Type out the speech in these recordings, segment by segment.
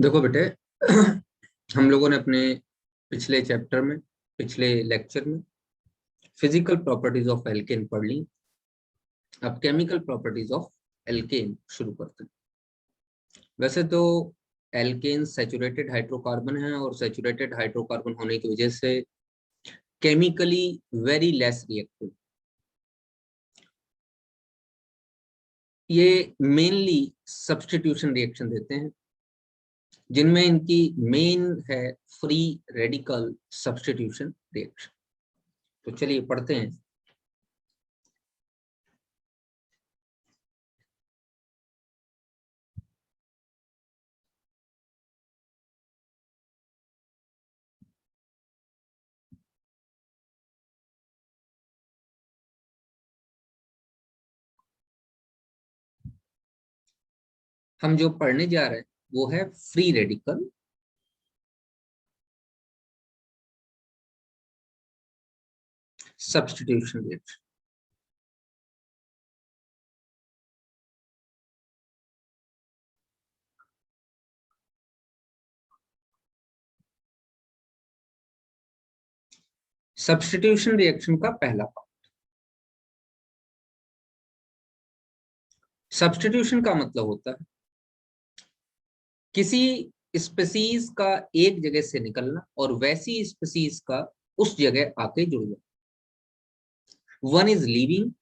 देखो बेटे, हम लोगों ने अपने पिछले चैप्टर में, पिछले लेक्चर में फिजिकल प्रॉपर्टीज ऑफ एल्केन पढ़ ली। अब केमिकल प्रॉपर्टीज ऑफ एल्केन शुरू करते हैं। वैसे तो एल्केन सैचुरेटेड हाइड्रोकार्बन है और सैचुरेटेड हाइड्रोकार्बन होने की वजह से केमिकली वेरी लेस रिएक्टिव। ये मेनली सब्स्टिट्यूशन रिएक्शन देते हैं, जिनमें इनकी मेन है फ्री रेडिकल सब्स्टिट्यूशन रिएक्शन। तो चलिए पढ़ते हैं। हम जो पढ़ने जा रहे हैं वो है free radical substitution reaction. Substitution reaction का पहला पार्ट। सब्स्टिट्यूशन का मतलब होता है किसी स्पीसीज का एक जगह से निकलना और वैसी स्पीसीज का उस जगह आके जुड़ जाना। One is leaving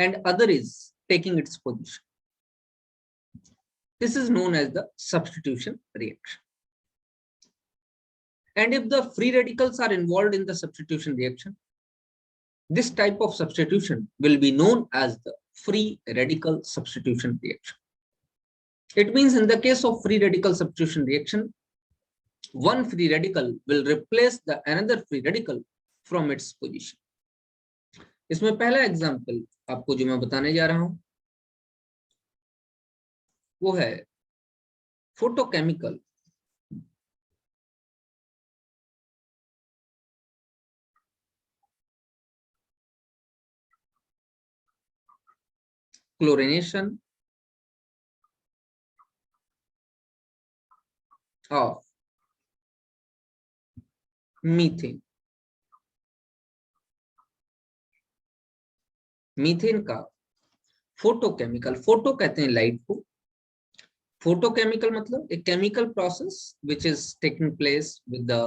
and other is taking its position. This is known as the substitution reaction. And if the free radicals are involved in the substitution reaction, this type of substitution will be known as the free radical substitution reaction. It means in the case of free radical substitution reaction, one free radical will replace the another free radical from its position. इसमें पहला example आपको जो मैं बताने जा रहा हूं वो है photochemical chlorination of methane. Methane का फोटोकेमिकल, फोटो कहते हैं लाइट को, photochemical मतलब a chemical process which is taking place with the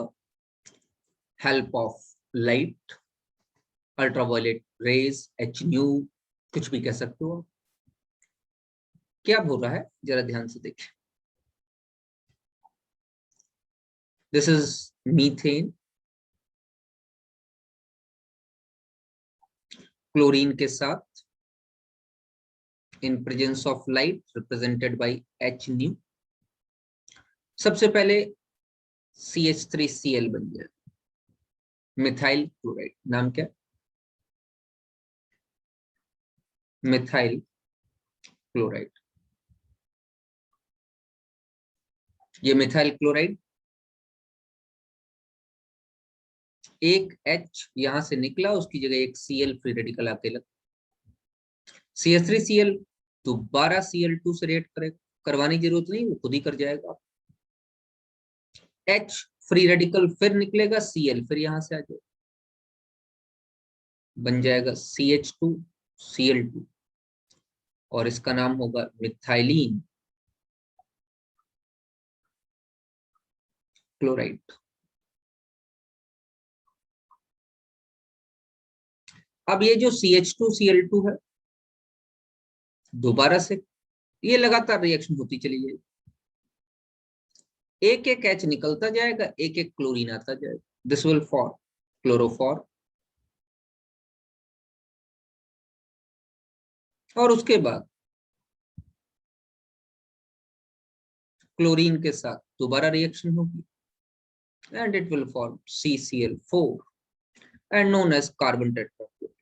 help of light, ultraviolet rays, h nu, कुछ भी कह सकते हो. क्या बोल रहा है जरा ध्यान से देखिए. This is methane, क्लोरीन के साथ in presence of light represented by h nu. सबसे पहले CH3Cl बन गया, मिथाइल क्लोराइड. नाम क्या? Methyl chloride. ये मिथाइल क्लोराइड, एक H यहां से निकला, उसकी जगह एक Cl फ्री रेडिकल आके लगा. CH3Cl दोबारा Cl2 से रिएक्ट करवाने की जरूरत नहीं, वो खुद ही कर जाएगा. H फ्री रेडिकल फिर निकलेगा, Cl फिर यहां से आ जाएगा, बन जाएगा CH2 Cl2 और इसका नाम होगा मिथाइलिन क्लोराइड. अब ये जो CH2 Cl2 है, दोबारा से ये लगातार रिएक्शन होती चली जाएगी. एक एक H निकलता जाएगा, एक एक क्लोरीन आता जाएगा. This will form chloroform. और उसके बाद क्लोरीन के साथ दोबारा रिएक्शन होगी and it will form CCl4 and known as carbon tetrachloride.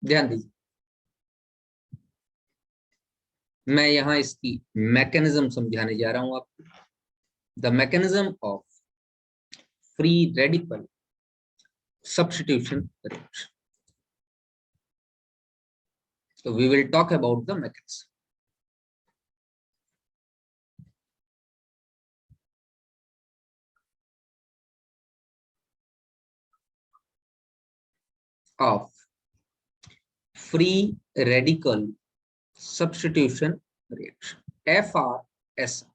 ध्यान दीजिए, मैं यहां इसकी मैकेनिज्म समझाने जा रहा हूं आपको। The mechanism of free radical substitution reaction. So we will talk about the mechanism of free radical substitution reaction, FRS.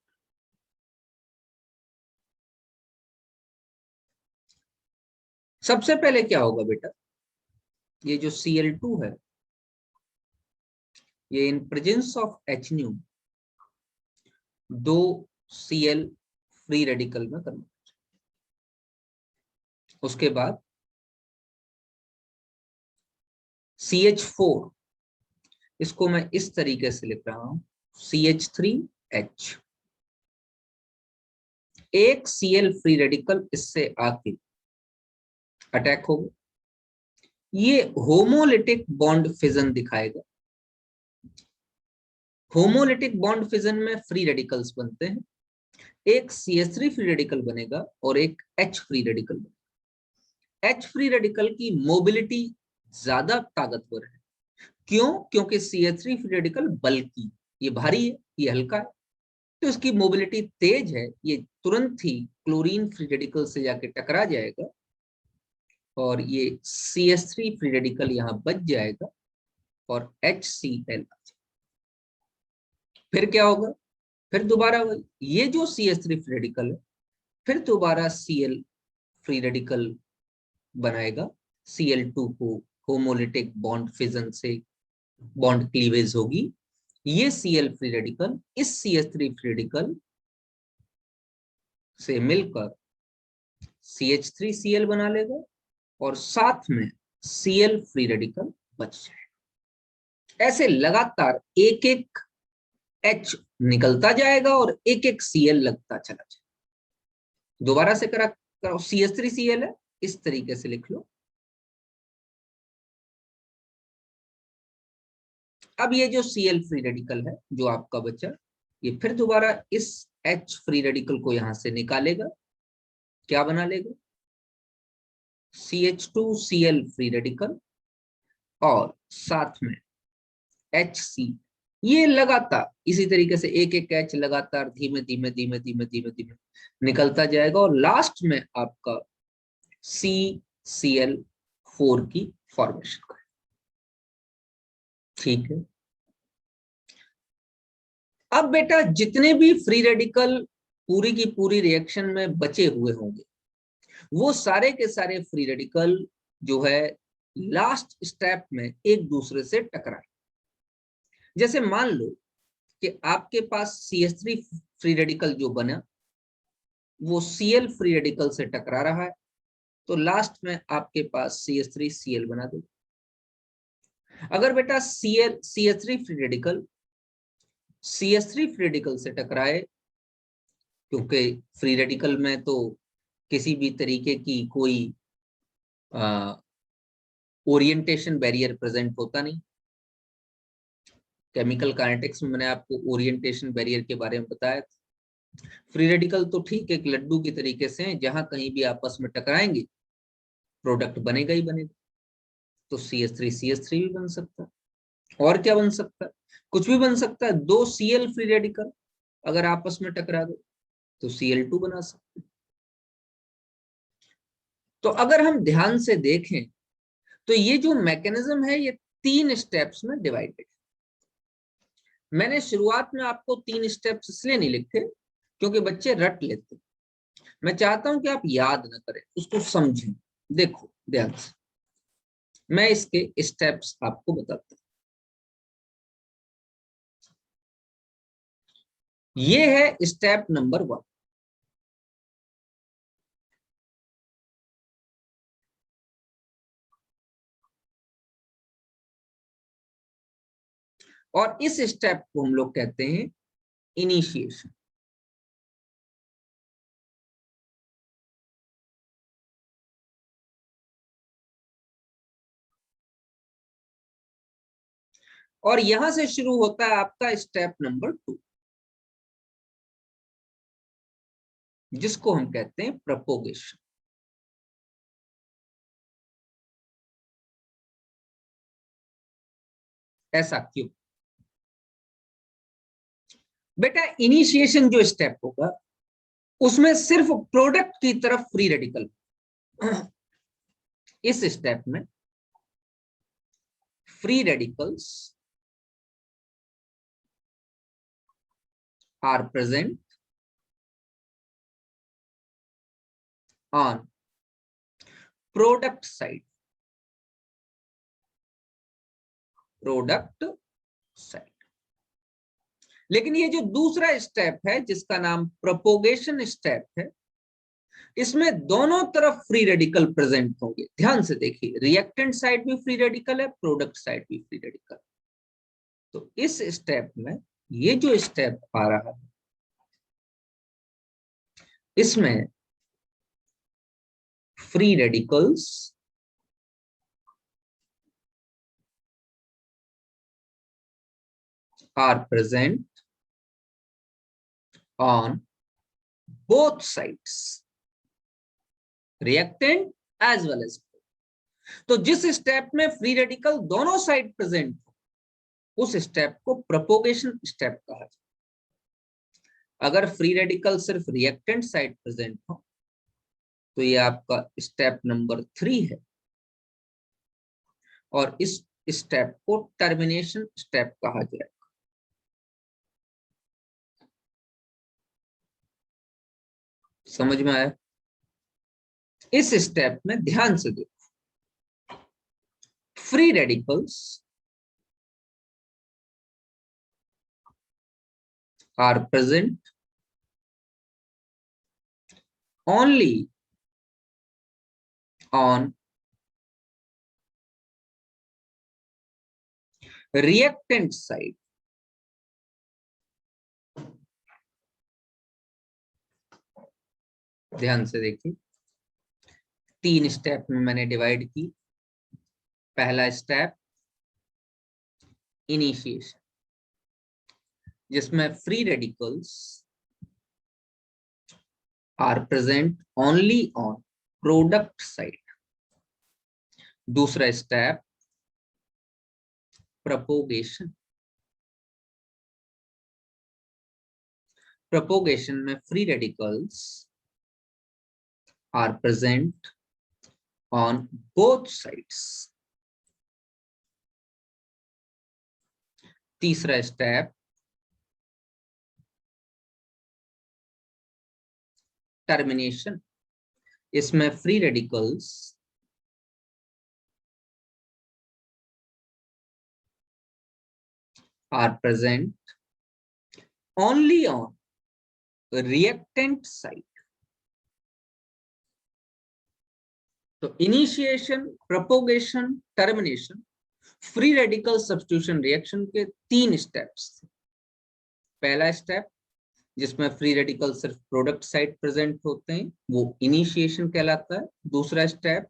सबसे पहले क्या होगा बेटा, ये जो Cl2 है, ये in presence of H new दो Cl फ्री रेडिकल में कन्वर्ट, उसके बाद CH4, इसको मैं इस तरीके से लिख रहा हूं, CH3H, एक Cl फ्री रेडिकल इससे आके अटैक होगा, ये होमोलिटिक बॉन्ड फिजन दिखाएगा। होमोलिटिक बॉन्ड फिजन में फ्री रेडिकल्स बनते हैं, एक CH3 फ्री रेडिकल बनेगा और एक H फ्री रेडिकल बनेगा। H फ्री रेडिकल की मोबिलिटी ज्यादा ताकतवर है, क्यों? क्योंकि CH3 फ्री रेडिकल बल्कि, ये भारी है, ये हल्का है, तो इसकी मोबिलिटी तेज है, ये तुरंत ही क्लोरीन फ्री रेडिकल से जाके टकरा जाएगा और ये CH3 फ्री रेडिकल यहाँ बच जाएगा और HCl। फिर क्या होगा, फिर दोबारा ये जो CH3 फ्री रेडिकल है फिर दोबारा Cl फ्री रेडिकल बनाएगा, Cl2 को होमोलिटिक बॉन्ड फिजन से बॉन्ड क्लीवेज होगी, ये Cl फ्री रेडिकल इस CH3 फ्री रेडिकल से मिलकर CH3Cl बना लेगा और साथ में Cl फ्री रेडिकल बच जाएगा। ऐसे लगातार एक एक H निकलता जाएगा और एक एक Cl लगता चला जाएगा। दोबारा से करा करो, CH3Cl है, इस तरीके से लिख लो। अब ये जो Cl फ्री रेडिकल है जो आपका बचा, ये फिर दोबारा इस H फ्री रेडिकल को यहां से निकालेगा, क्या बना लेगा, CH2Cl फ्री रेडिकल और साथ में HC, ये लगातार इसी तरीके से एक एक H लगातार धीमे धीमे धीमे धीमे धीमे धीमे निकलता जाएगा और लास्ट में आपका CCl4 की फॉर्मेशन करेगा। ठीक है, अब बेटा जितने भी फ्री रेडिकल पूरी की पूरी रिएक्शन में बचे हुए होंगे, वो सारे के सारे फ्री रेडिकल जो है लास्ट स्टेप में एक दूसरे से टकराए। जैसे मान लो कि आपके पास CH3 फ्री रेडिकल जो बना वो Cl फ्री रेडिकल से टकरा रहा है, तो लास्ट में आपके पास CH3Cl बना दो। अगर बेटा CH3 free radical CH3 free radical से टकराए, क्योंकि फ्री रेडिकल में तो किसी भी तरीके की कोई ओरिएंटेशन बैरियर प्रेजेंट होता नहीं। केमिकल काइनेटिक्स में मैंने आपको ओरिएंटेशन बैरियर के बारे में बताया था। फ्री रेडिकल तो ठीक एक लड्डू की तरीके से हैं, जहां कहीं भी आपस में टकराएंगे प्रोडक्ट बनेगा ही बनेगा। तो CH3 भी बन सकता है, और क्या बन सकता है, कुछ भी बन सकता है। दो Cl फ्री रेडिकल अगर आपस में टकरा दो तो Cl2 बना सकते हैं। तो अगर हम ध्यान से देखें तो ये जो मैकेनिज्म है ये 3 स्टेप्स में डिवाइडेड है। मैंने शुरुआत में आपको 3 स्टेप्स इसलिए नहीं लिखे क्योंकि बच्चे रट लेते, मैं चाहता हूं कि आप याद ना करें, उसको समझें। देखो ध्यान से, मैं इसके स्टेप्स आपको बताता हूं। ये है स्टेप नंबर 1। और इस स्टेप को हम लोग कहते हैं इनिशिएशन। और यहां से शुरू होता है आपका स्टेप नंबर 2, जिसको हम कहते हैं प्रोपोगेशन। ऐसा क्यों? बेटा इनिशिएशन जो स्टेप होगा उसमें सिर्फ प्रोडक्ट की तरफ फ्री रेडिकल, इस स्टेप में free radicals are present on product side, product side. लेकिन ये जो दूसरा स्टेप है जिसका नाम प्रोपोगेशन स्टेप है, इसमें दोनों तरफ फ्री रेडिकल प्रेजेंट होंगे। ध्यान से देखिए, रिएक्टेंट साइड भी फ्री रेडिकल है, प्रोडक्ट साइड भी फ्री रेडिकल। तो इस स्टेप में ये जो स्टेप आ रहा है, इसमें free radicals are present on both sides, reactant as well as. तो जिस स्टेप में फ्री रेडिकल दोनों साइड प्रेजेंट हो, उस स्टेप को प्रोपोगेशन स्टेप कहा जाता है। अगर फ्री रेडिकल सिर्फ रिएक्टेंट साइड प्रेजेंट हो तो ये आपका स्टेप नंबर 3 है, और इस स्टेप को टर्मिनेशन स्टेप कहा जाएगा। समझ में आया? इस स्टेप में ध्यान से देखो, free radicals are present only on reactant side. ध्यान से देखिए, 3 स्टेप में मैंने डिवाइड की। पहला स्टेप इनिशिएशन, जिसमें free radicals are present only on product side. दूसरा स्टेप प्रोपोगेशन, प्रोपोगेशन में free radicals are present on both sides. तीसरा स्टेप टर्मिनेशन, इसमें free radicals are present only on reactant side. तो initiation, propagation, termination, free radical substitution reaction के 3 steps थे। पहला step जिसमें free radical सिर्फ product side present होते हैं, वो इनिशिएशन कहलाता है। दूसरा स्टेप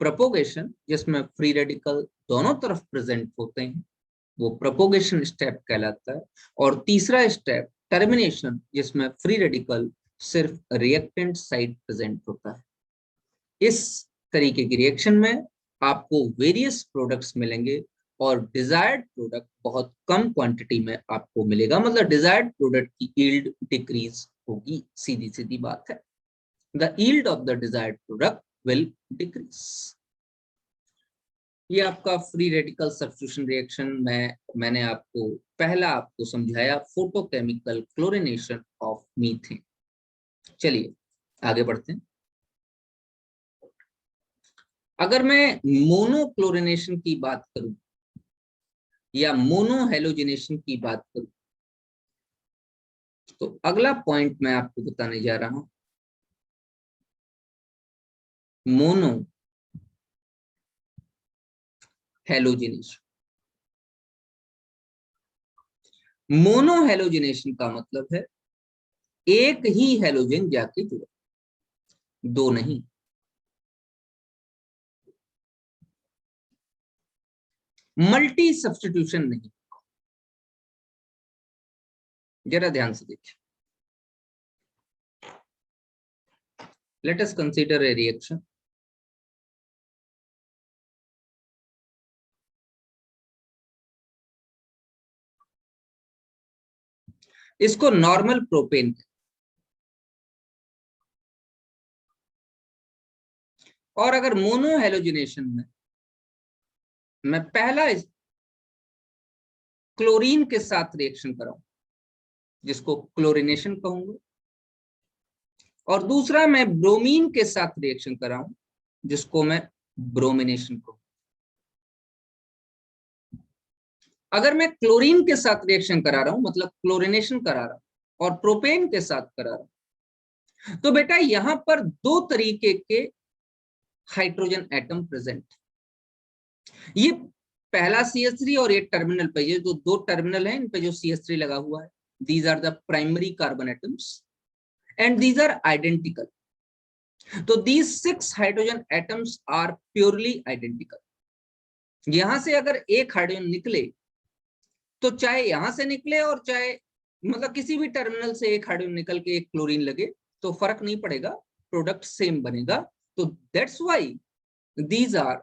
प्रोपोगेशन, जिसमें फ्री रेडिकल दोनों तरफ प्रेजेंट होते हैं, वो प्रोपोगेशन स्टेप कहलाता है। और तीसरा स्टेप टर्मिनेशन, जिसमें फ्री रेडिकल सिर्फ रिएक्टेंट साइड प्रेजेंट होता है। इस तरीके की रिएक्शन में आपको वेरियस प्रोडक्ट्स मिलेंगे और डिजायर्ड प्रोडक्ट बहुत कम क्वांटिटी में आपको मिलेगा। मतलब डिजायर्ड प्रोडक्ट की यील्ड डिक्रीज होगी, सीधी सीधी बात है। The yield of the desired product will decrease. ये आपका फ्री रेडिकल सब्स्टिट्यूशन रिएक्शन में मैंने आपको समझाया, फोटोकेमिकल क्लोरिनेशन ऑफ मीथेन। चलिए आगे बढ़ते हैं। अगर मैं मोनोक्लोरिनेशन की बात करूं या मोनोहेलोजिनेशन की बात करूं, तो अगला पॉइंट मैं आपको बताने जा रहा हूं मोनो हेलोजिनेशन। मोनोहेलोजिनेशन का मतलब है एक ही हेलोजन जाके जुड़े, 2 नहीं। मल्टी सब्स्टिट्यूशन नहीं, जरा ध्यान से देखिए, let us consider a reaction. इसको नॉर्मल प्रोपेन, और अगर मोनो हेलोजिनेशन में मैं पहला क्लोरीन के साथ रिएक्शन कराऊं जिसको क्लोरिनेशन कहूंगा, और दूसरा मैं ब्रोमीन के साथ रिएक्शन कराऊं जिसको मैं ब्रोमिनेशन कहूं। अगर मैं क्लोरीन के साथ रिएक्शन करा रहा हूं मतलब क्लोरिनेशन करा रहा हूं और प्रोपेन के साथ करा रहा हूं, तो बेटा यहां पर दो तरीके के हाइड्रोजन एटम प्रेजेंट। ये पहला CH3 और ये टर्मिनल पे, ये जो दो टर्मिनल है इन पे जो CH3 लगा हुआ है, these are the primary carbon atoms and these are identical. तो these 6 hydrogen atoms are purely identical. यहां से अगर एक हाइड्रोजन निकले तो चाहे यहां से निकले और चाहे मतलब किसी भी टर्मिनल से एक हाइड्रोजन निकल के एक क्लोरीन लगे तो फर्क नहीं पड़ेगा, प्रोडक्ट सेम बनेगा। तो that's why these are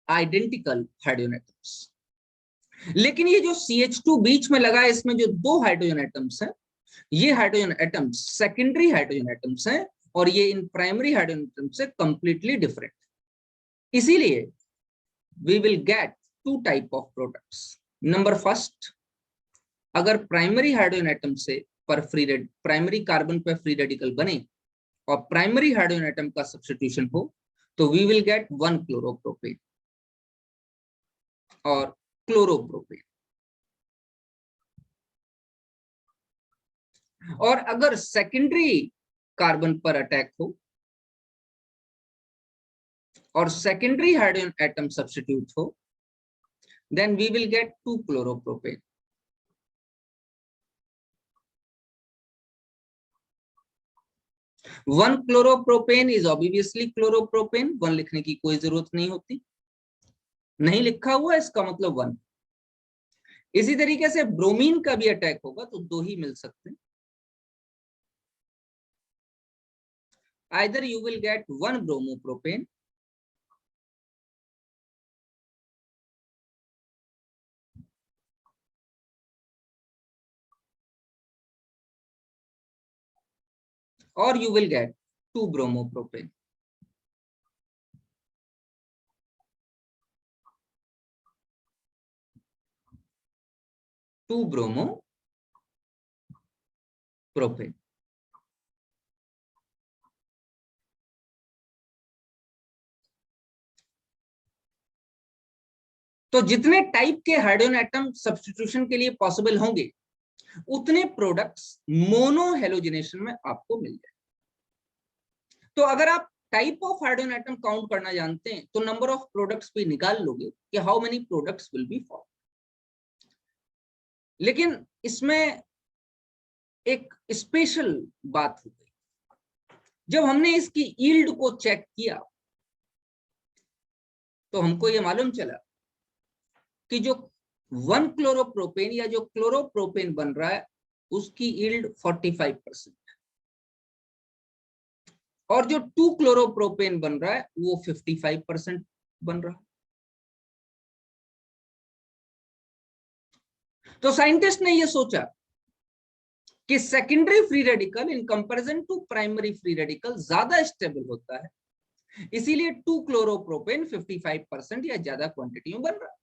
identical hydrogen atoms. लेकिन ये जो CH2 बीच में लगा है, इसमें जो दो हाइड्रोजन एटम्स हैं, ये hydrogen atoms secondary hydrogen atoms हैं और ये इन प्राइमरी हाइड्रोजन एटम्स से कंप्लीटली डिफरेंट। इसीलिए we will get two type of products. Number first, अगर प्राइमरी हाइड्रोजन एटम से प्राइमरी कार्बन पर फ्री रेडिकल बने और प्राइमरी हाइड्रोजन एटम का सब्स्टिट्यूशन हो तो वी विल गेट 1 क्लोरोप्रोपेन और क्लोरोप्रोपेन। और अगर सेकेंडरी कार्बन पर अटैक हो और सेकेंडरी हाइड्रोजन एटम सब्स्टिट्यूट हो, then we will gate 2 chloropropane. One chloropropane is obviously chloropropane, one लिखने की कोई जरूरत नहीं होती, नहीं लिखा हुआ इसका मतलब वन। इसी तरीके से ब्रोमीन का भी अटैक होगा तो दो ही मिल सकते हैं, either you will get 1 bromopropane or you will get 2 bromopropane. Two bromopropane. तो जितने टाइप के हाइड्रोजन एटम सब्स्टिट्यूशन के लिए पॉसिबल होंगे उतने प्रोडक्ट्स मोनो हेलोजिनेशन में आपको मिल जाए। तो अगर आप type of hydrogen atom count करना जानते हैं तो नंबर ऑफ प्रोडक्ट्स भी निकाल लोगे कि how many products will be form. लेकिन इसमें एक स्पेशल बात हो गई, जब हमने इसकी यील्ड को चेक किया तो हमको ये मालूम चला कि जो 1 क्लोरोप्रोपेन या जो क्लोरोप्रोपेन बन रहा है उसकी यील्ड 45% और जो 2 क्लोरोप्रोपेन बन रहा है वो 55% बन रहा है। तो साइंटिस्ट ने ये सोचा कि secondary free radical in comparison to primary free radical ज्यादा स्टेबल होता है, इसीलिए 2 क्लोरोप्रोपेन 55% या ज्यादा क्वांटिटी में बन रहा है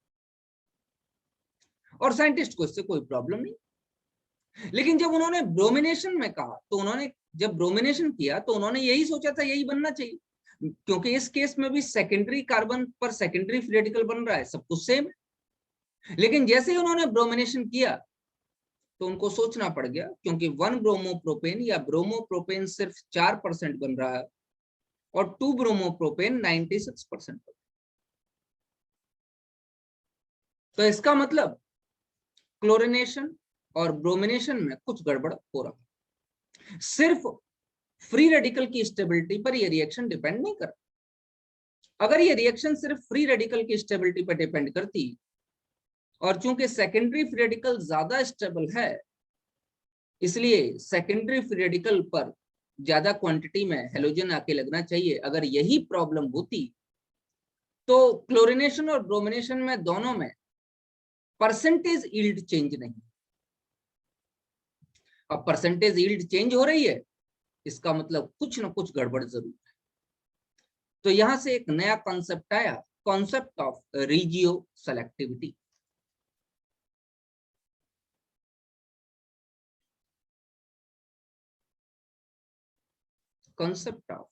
और साइंटिस्ट को इससे कोई प्रॉब्लम नहीं। लेकिन जब उन्होंने ब्रोमिनेशन में कहा तो उन्होंने जब ब्रोमिनेशन किया तो उन्होंने यही सोचा था यही बनना चाहिए, क्योंकि इस केस में भी सेकेंडरी कार्बन पर सेकेंडरी फ्री रेडिकल बन रहा है, सब कुछ सेम है। लेकिन जैसे ही उन्होंने ब्रोमिनेशन किया तो उनको सोचना पड़ गया, क्योंकि 1 ब्रोमोप्रोपेन या ब्रोमोप्रोपेन सिर्फ 4% बन रहा है और 2 ब्रोमोप्रोपेन 96%। तो इसका मतलब क्लोरिनेशन और ब्रोमिनेशन में कुछ गड़बड़ हो रहा है। सिर्फ फ्री रेडिकल की स्टेबिलिटी पर यह रिएक्शन डिपेंड नहीं कर। अगर ये रिएक्शन सिर्फ फ्री रेडिकल की स्टेबिलिटी पर डिपेंड करती और चूंकि सेकेंडरी फ्री रेडिकल ज्यादा स्टेबल है इसलिए सेकेंडरी फ्री रेडिकल पर ज्यादा क्वांटिटी में हेलोजन आके लगना चाहिए। अगर यही प्रॉब्लम होती तो क्लोरीनेशन और ब्रोमिनेशन में दोनों में परसेंटेज यील्ड चेंज नहीं। अब परसेंटेज यील्ड चेंज हो रही है, इसका मतलब कुछ ना कुछ गड़बड़ जरूर है। तो यहां से एक नया कॉन्सेप्ट आया, concept of regio selectivity. Concept of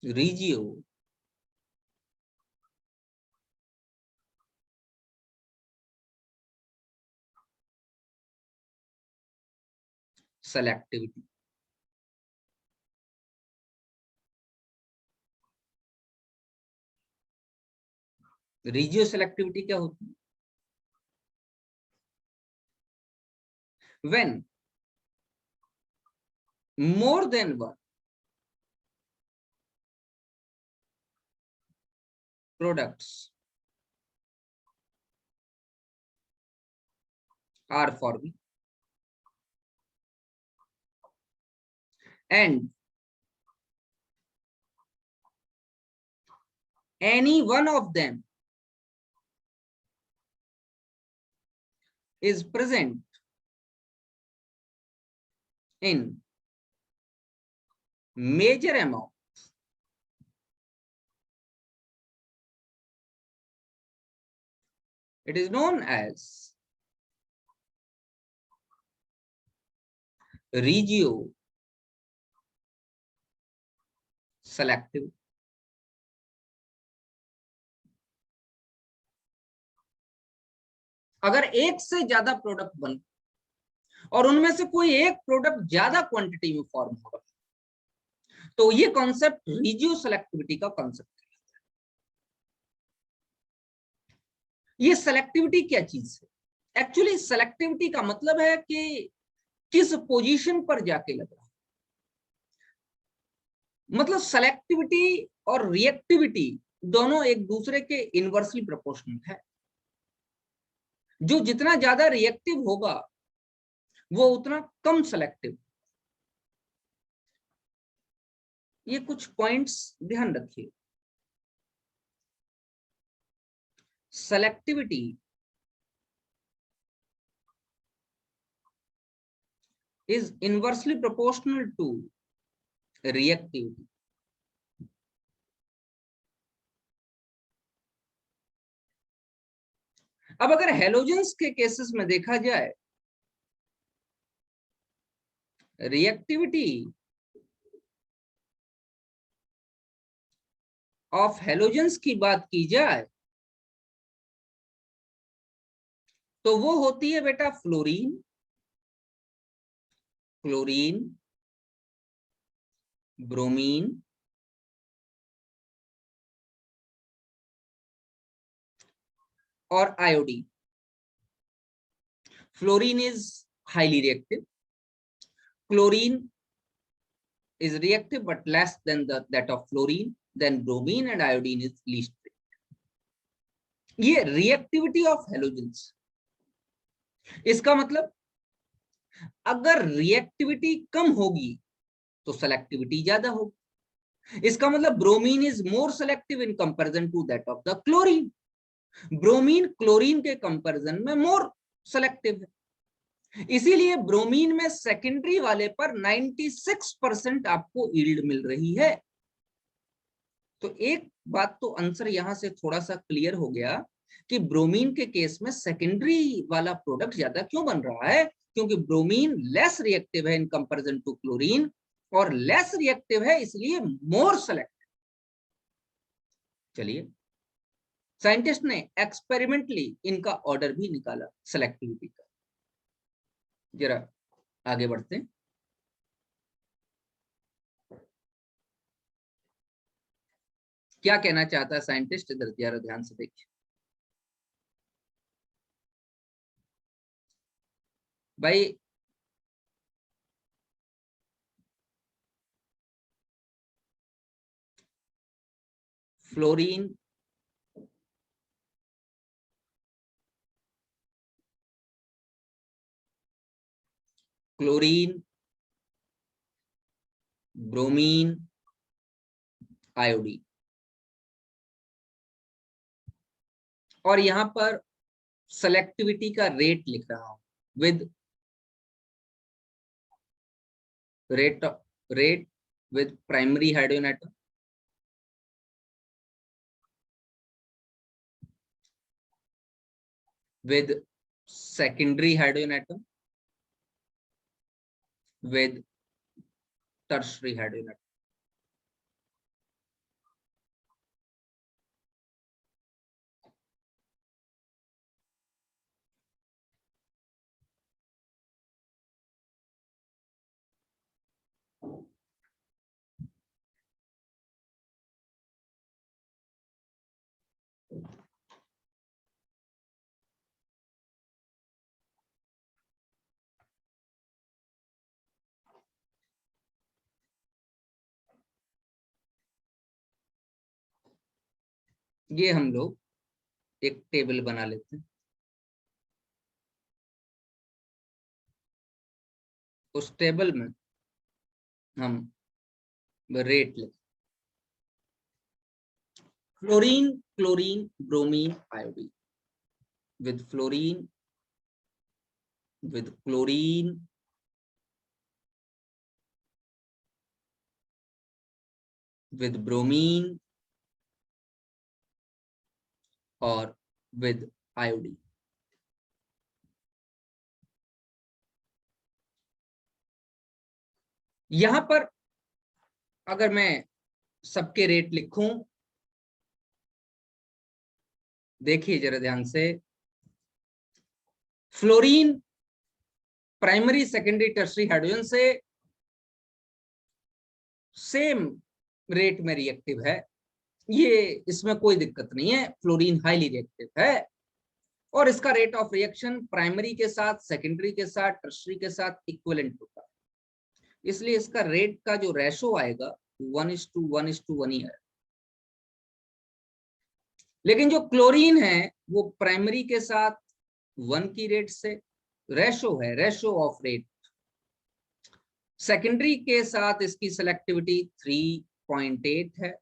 regio selectivity. Regio selectivity क्या होती है? When more than one products are forming and any one of them is present in major amount, it is known as regio selective। अगर एक से ज्यादा product बन और उनमें से कोई एक प्रोडक्ट ज्यादा क्वांटिटी में फॉर्म होगा तो ये कॉन्सेप्ट रीजियो सेलेक्टिविटी का कॉन्सेप्ट है। ये सेलेक्टिविटी क्या चीज है? एक्चुअली सेलेक्टिविटी का मतलब है कि किस पोजीशन पर जाके लग रहा है। मतलब सेलेक्टिविटी और रिएक्टिविटी दोनों एक दूसरे के इनवर्सली प्रोपोर्शनल है। जो जितना ज्यादा रिएक्टिव होगा वो उतना कम सेलेक्टिव। ये कुछ पॉइंट्स ध्यान रखिए। Selectivity is inversely proportional to reactivity। अब अगर हेलोजेंस के केसेस में देखा जाए, रिएक्टिविटी ऑफ हेलोजेंस की बात की जाए तो वो होती है बेटा फ्लोरीन, क्लोरीन, ब्रोमीन और iodine. Fluorine is highly reactive, chlorine is reactive but less than that of fluorine, then bromine and iodine is least reactive। ये रिएक्टिविटी ऑफ हेलोजेंस। इसका मतलब अगर रिएक्टिविटी कम होगी तो सेलेक्टिविटी ज्यादा होगी। इसका मतलब bromine is more selective in comparison to that of the chlorine. Bromine chlorine के कंपैरिजन में मोर सेलेक्टिव है। इसीलिए ब्रोमीन में सेकेंडरी वाले पर 96% आपको यील्ड मिल रही है। तो एक बात तो आंसर यहां से थोड़ा सा क्लियर हो गया कि ब्रोमीन के केस में सेकेंडरी वाला प्रोडक्ट ज्यादा क्यों बन रहा है, क्योंकि ब्रोमीन लेस रिएक्टिव है इन कंपैरिजन टू क्लोरीन और लेस रिएक्टिव है इसलिए मोर सेलेक्टिव। चलिए, साइंटिस्ट ने एक्सपेरिमेंटली इनका ऑर्डर भी निकाला सेलेक्टिविटी का। जरा आगे बढ़ते हैं। क्या कहना चाहता है साइंटिस्ट, इधर जरा ध्यान से देखिए। भाई फ्लोरीन, क्लोरीन, ब्रोमीन, आयोडीन। और यहां पर सेलेक्टिविटी का रेट लिख रहा हूं with rate with primary hydrogen atom, with secondary hydrogen atom, with tertiary hydrogen atom. ये हम लोग एक टेबल बना लेते हैं। उस टेबल में हम रेट लिखते, fluorine, chlorine, bromine, iodine, with fluorine, with chlorine, with bromine और with iodine। यहां पर अगर मैं सबके रेट लिखूं, देखिए जरा ध्यान से, fluorine primary, secondary, tertiary hydrogen से सेम रेट में रिएक्टिव है, ये इसमें कोई दिक्कत नहीं है, फ्लोरीन हाईली रिएक्टिव है और इसका रेट ऑफ रिएक्शन प्राइमरी के साथ, सेकेंडरी के साथ, टर्सरी के साथ इक्विवेलेंट होता है, इसलिए इसका रेट का जो रेशो आएगा 1:1:1 ही है। लेकिन जो क्लोरीन है वो प्राइमरी के साथ 1 की रेट से रेशो है, रेशो ऑफ रेट। सेकेंडरी के साथ इसकी सेलेक्टिविटी 3.8 है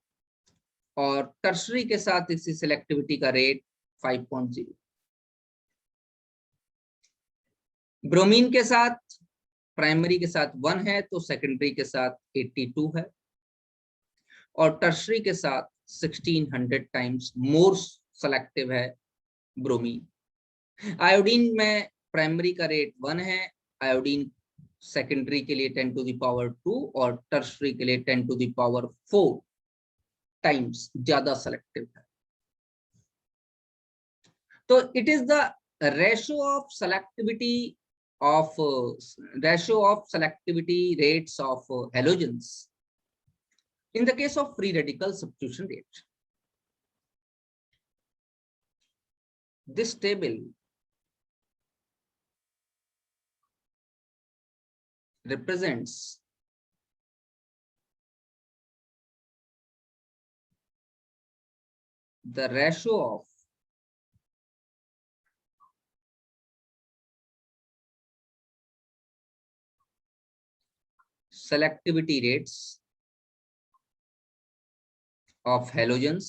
और टर्सरी के साथ इसकी सेलेक्टिविटी का रेट 5.0। ब्रोमीन के साथ प्राइमरी के साथ 1 है तो सेकेंडरी के साथ 82 है और टर्सरी के साथ 1600 टाइम्स मोर सेलेक्टिव है ब्रोमीन। आयोडीन में प्राइमरी का रेट 1 है, आयोडीन सेकेंडरी के लिए 10⁻²और टर्सरी के लिए 10⁻⁴ टाइम्स ज्यादा सेलेक्टिव है। तो it is the ratio of selectivity rates of halogens in the case of free radical substitution reaction. This table represents the ratio of selectivity rates of halogens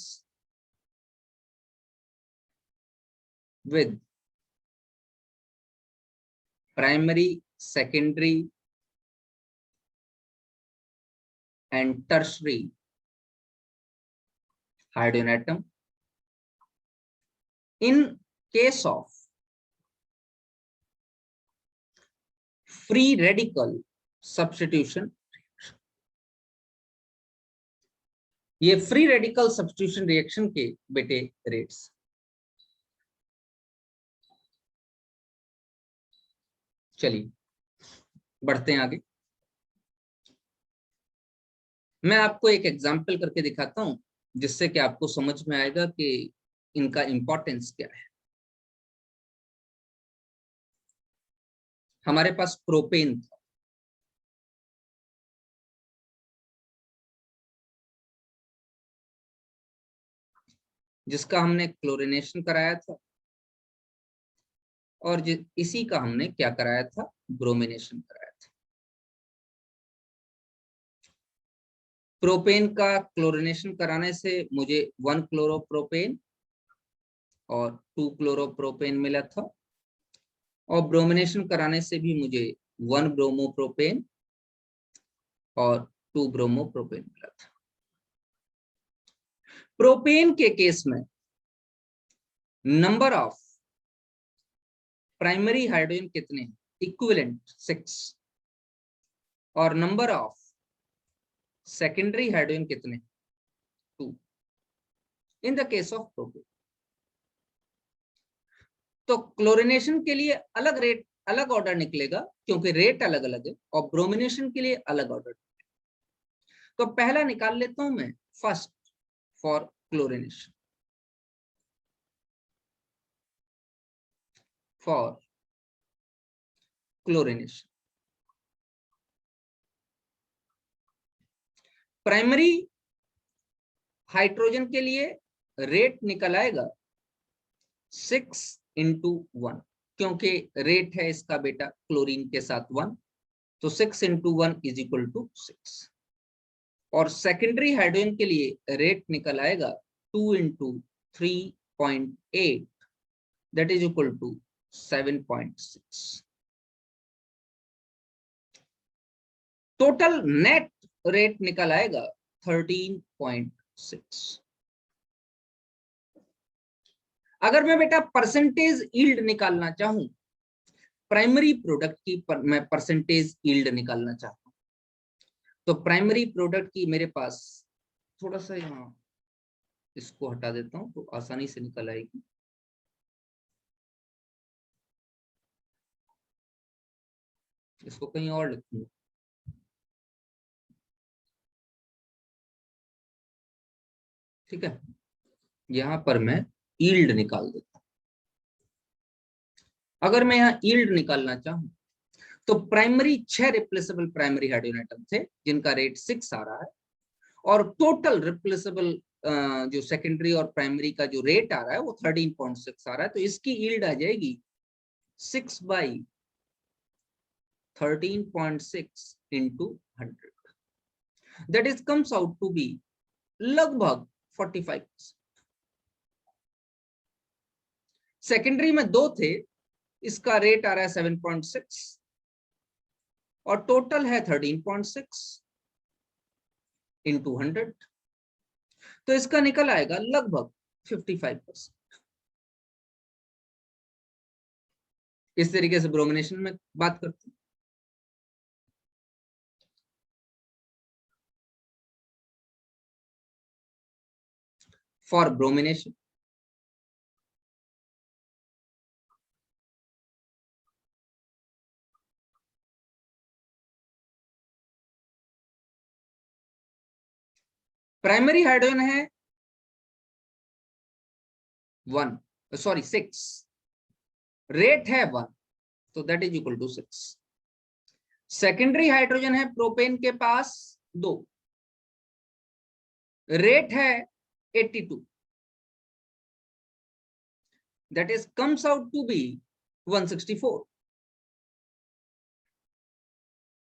with primary, secondary and tertiary hydrogen atom in case of free radical substitution। ये free radical substitution reaction के बेटे rates. चलिए बढ़ते हैं आगे। मैं आपको एक एग्जांपल करके दिखाता हूं जिससे कि आपको समझ में आएगा कि इनका इंपॉर्टेंस क्या है। हमारे पास प्रोपेन था, जिसका हमने क्लोरिनेशन कराया था, और इसी का हमने क्या कराया था, ब्रोमिनेशन कराया था। प्रोपेन का क्लोरिनेशन कराने से मुझे 1 क्लोरोप्रोपेन और 2 क्लोरोप्रोपेन मिला था, और ब्रोमिनेशन कराने से भी मुझे 1 ब्रोमोप्रोपेन और 2 ब्रोमोप्रोपेन मिला था। प्रोपेन के केस में नंबर ऑफ प्राइमरी हाइड्रोजन कितने हैं, इक्विवेलेंट 6, और नंबर ऑफ सेकेंडरी हाइड्रोजन कितने, 2 in the case of propane. तो क्लोरिनेशन के लिए अलग रेट, अलग ऑर्डर निकलेगा क्योंकि रेट अलग अलग है, और ब्रोमिनेशन के लिए अलग ऑर्डर। तो पहला निकाल लेता हूं मैं, first for chlorination, for chlorination primary hydrogen के लिए रेट निकल आएगा 6 इंटू 1, क्योंकि रेट है इसका बेटा क्लोरीन के साथ 1, तो 6 इंटू 1 इज इक्वल टू 6। और सेकेंडरी हाइड्रोजन के लिए रेट निकल आएगा 2 into 3.8, that is equal to 7.6। Total net rate निकल आएगा 13.6। अगर मैं बेटा परसेंटेज यील्ड निकालना चाहूं, प्राइमरी प्रोडक्ट की मैं परसेंटेज यील्ड निकालना चाहता हूं, तो प्राइमरी प्रोडक्ट की मेरे पास, थोड़ा सा यहाँ इसको हटा देता हूं तो आसानी से निकल आएगी। इसको कहीं और लिखूंगा, ठीक है, यहां पर मैं यील्ड निकाल देता हूं। अगर मैं यहाँ यील्ड निकालना चाहूं, तो primary 6 replaceable primary hydrogen atom थे जिनका रेट 6 आ रहा है, और टोटल रिप्लेसेबल जो सेकेंडरी और प्राइमरी का जो रेट आ रहा है वो 13.6 आ रहा है। तो इसकी यील्ड आ जाएगी 6 by 13.6 into 100, that is comes out to be लगभग 45%। सेकेंडरी में 2 थे, इसका रेट आ रहा है 7.6 और टोटल है 13.6 इंटू 100, तो इसका निकल आएगा लगभग 55%। इस तरीके से ब्रोमिनेशन में बात करते हैं। फॉर ब्रोमिनेशन प्राइमरी हाइड्रोजन है 1, सॉरी 6, रेट है 1, तो that is equal to 6। Secondary hydrogen है प्रोपेन के पास 2, रेट है 82, that is comes out to be 164,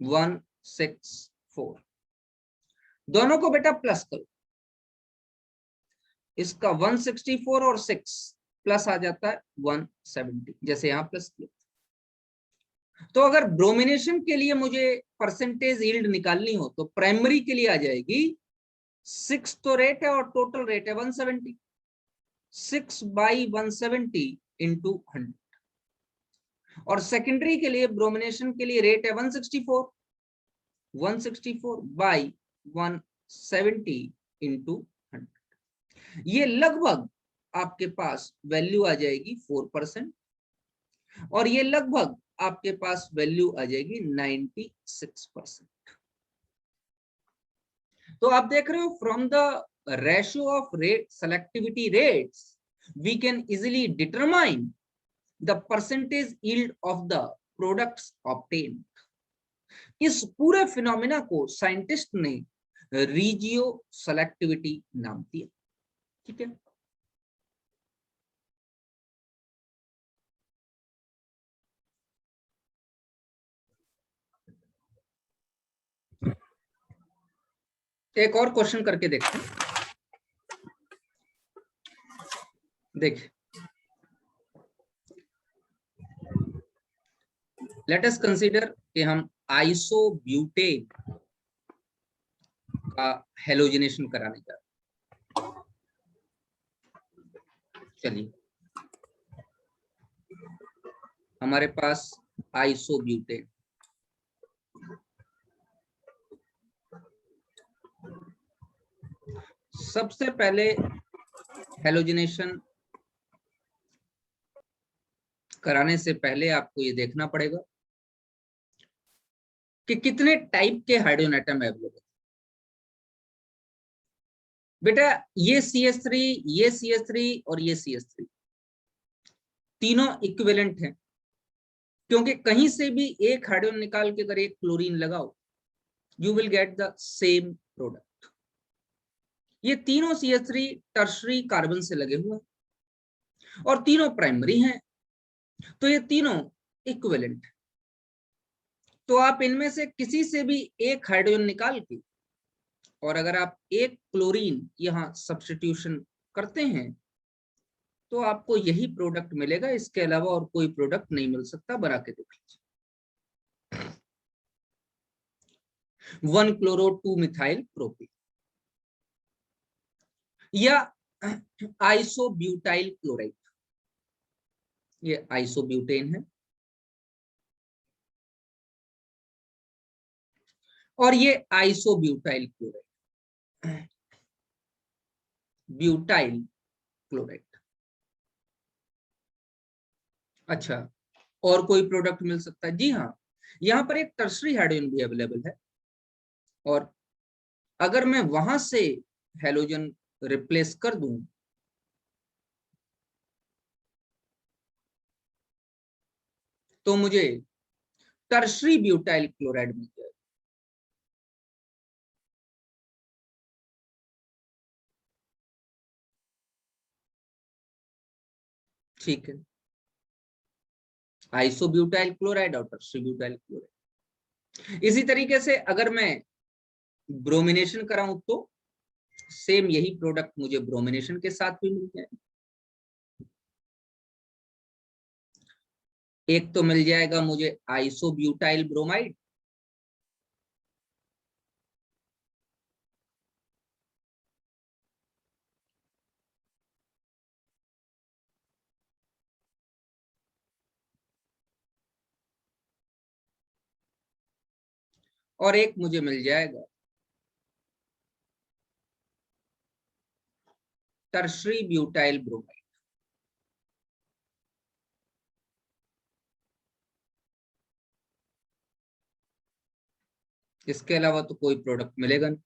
164। दोनों को बेटा प्लस करो, इसका 164 और 6 प्लस आ जाता है 170, जैसे यहां प्लस किया। तो अगर ब्रोमिनेशन के लिए मुझे परसेंटेज यील्ड निकालनी हो तो प्राइमरी के लिए आ जाएगी 6 तो रेट है और टोटल रेट है 170, 6 बाई 170 इंटू 100, और सेकेंडरी के लिए ब्रोमिनेशन के लिए रेट है 164, 164 बाई 170 इंटू 100। ये लगभग आपके पास वैल्यू आ जाएगी 4%, और ये लगभग आपके पास वैल्यू आ जाएगी 96%। तो आप देख रहे हो, from the ratio of rate selectivity rates we can easily determine the percentage yield of the products obtained. इस पूरे फिनोमिना को साइंटिस्ट ने रीजियो सेलेक्टिविटी नाम दिया, ठीक है। एक और क्वेश्चन करके देखते हैं। देखिए, लेट अस कंसीडर कि हम आइसोब्यूटेन का हेलोजिनेशन कराने जा रहे हैं। चलिए, हमारे पास आइसोब्यूटेन, सबसे पहले हेलोजिनेशन कराने से पहले आपको ये देखना पड़ेगा कि कितने टाइप के हाइड्रोजन एटम अवेलेबल। बेटा ये CH3, ये CH3 और ये CH3 तीनों इक्विवेलेंट हैं, क्योंकि कहीं से भी एक हाइड्रोजन निकाल के अगर एक क्लोरीन लगाओ, you will get the same product. ये तीनों CH3 टर्शरी कार्बन से लगे हुए हैं और तीनों प्राइमरी हैं, तो ये तीनों इक्विवेलेंट। तो आप इनमें से किसी से भी एक हाइड्रोजन निकाल के और अगर आप एक क्लोरीन यहां सब्स्टिट्यूशन करते हैं तो आपको यही प्रोडक्ट मिलेगा, इसके अलावा और कोई प्रोडक्ट नहीं मिल सकता। बना के देख लीजिए, 1 क्लोरो 2 मिथाइल प्रोपीन या आइसोब्यूटाइल क्लोराइड। ये आइसोब्यूटेन है और ये आइसोब्यूटाइल क्लोराइड, ब्यूटाइल क्लोराइड। अच्छा, और कोई प्रोडक्ट मिल सकता है? जी हाँ, यहाँ पर एक टर्शरी हाइड्रोजन भी अवेलेबल है और अगर मैं वहां से हेलोजन रिप्लेस कर दूं तो मुझे टर्शरी ब्यूटाइल क्लोराइड मिल जाएगा। ठीक है, आइसोब्यूटाइल क्लोराइड और टर्शरी ब्यूटाइल क्लोराइड। इसी तरीके से अगर मैं ब्रोमिनेशन कराऊं तो सेम यही प्रोडक्ट मुझे ब्रोमिनेशन के साथ भी मिल जाए। एक तो मिल जाएगा मुझे आइसोब्यूटाइल ब्रोमाइड, और एक मुझे मिल जाएगा टर्शरी ब्यूटाइल ब्रोमाइड। इसके अलावा तो कोई प्रोडक्ट मिलेगा नहीं।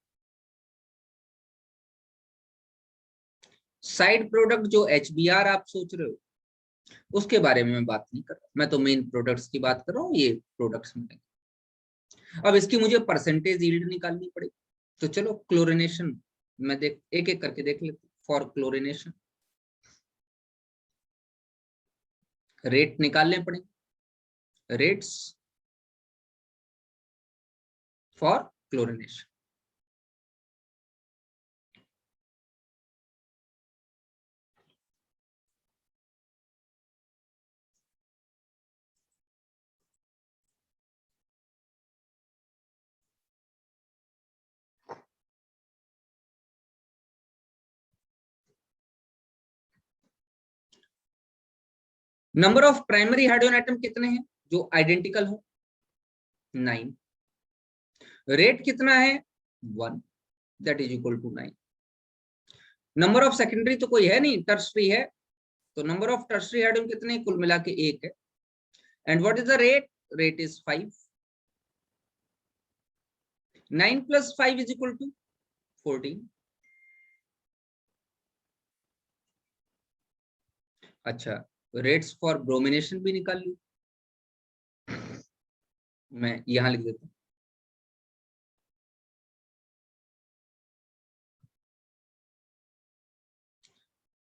साइड प्रोडक्ट जो HBr आप सोच रहे हो उसके बारे में मैं बात नहीं कर रहा, मैं तो मेन प्रोडक्ट्स की बात कर रहा हूँ। ये प्रोडक्ट्स मिलेंगे। अब इसकी मुझे परसेंटेज यील्ड निकालनी पड़ेगी, तो चलो क्लोरिनेशन मैं एक एक करके देख लेते। फॉर क्लोरिनेशन रेट निकालने पड़ेंगे, rates for chlorination. Number of primary hydrogen atom कितने हैं जो आइडेंटिकल हो? 9। रेट कितना है? 1, that is equal to 9। Number of secondary तो कोई है नहीं, टर्शरी है, तो नंबर ऑफ टर्शरी हाइड्रोजन कितने? कुल मिला के 1 है। And what is the rate? Rate is 5। 9 + 5 is equal to 14। अच्छा, रेट्स फॉर ब्रोमिनेशन भी निकाल ली, मैं यहां लिख देता हूं।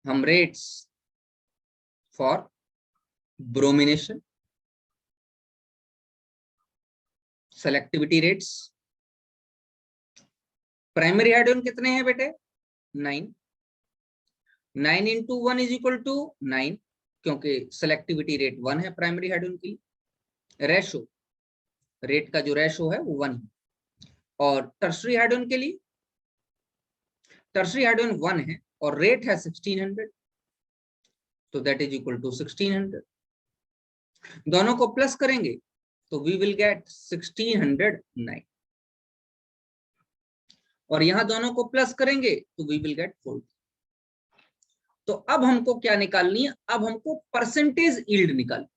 हम rates for bromination, selectivity rates primary hydrogen कितने हैं बेटे? 9। 9 इंटू 1 इज इक्वल टू 9, क्योंकि सेलेक्टिविटी रेट 1 है प्राइमरी हाइड्रोजन की। रेशो, रेट का जो रेशो है वो 1 है। और टर्शरी हाइड्रोजन के लिए, टर्शरी हाइड्रोजन 1 है और रेट है 1600, तो दैट इज इक्वल टू 1600। दोनों को प्लस करेंगे तो वी विल गेट 1609, और यहां दोनों को प्लस करेंगे तो वी विल गेट 40। तो अब हमको क्या निकालनी है? अब हमको परसेंटेज यील्ड निकालनी।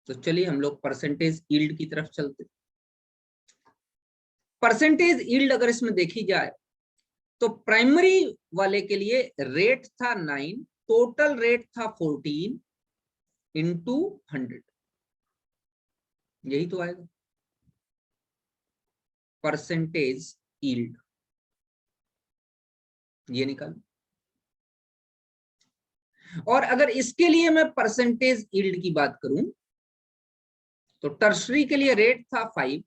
तो चलिए हम लोग परसेंटेज यील्ड की तरफ चलते। परसेंटेज यील्ड अगर इसमें देखी जाए तो प्राइमरी वाले के लिए रेट था 9, टोटल रेट था 14 इंटू 100, यही तो आएगा परसेंटेज यील्ड, ये निकाल। और अगर इसके लिए मैं परसेंटेज यील्ड की बात करूं तो टर्शरी के लिए रेट था 5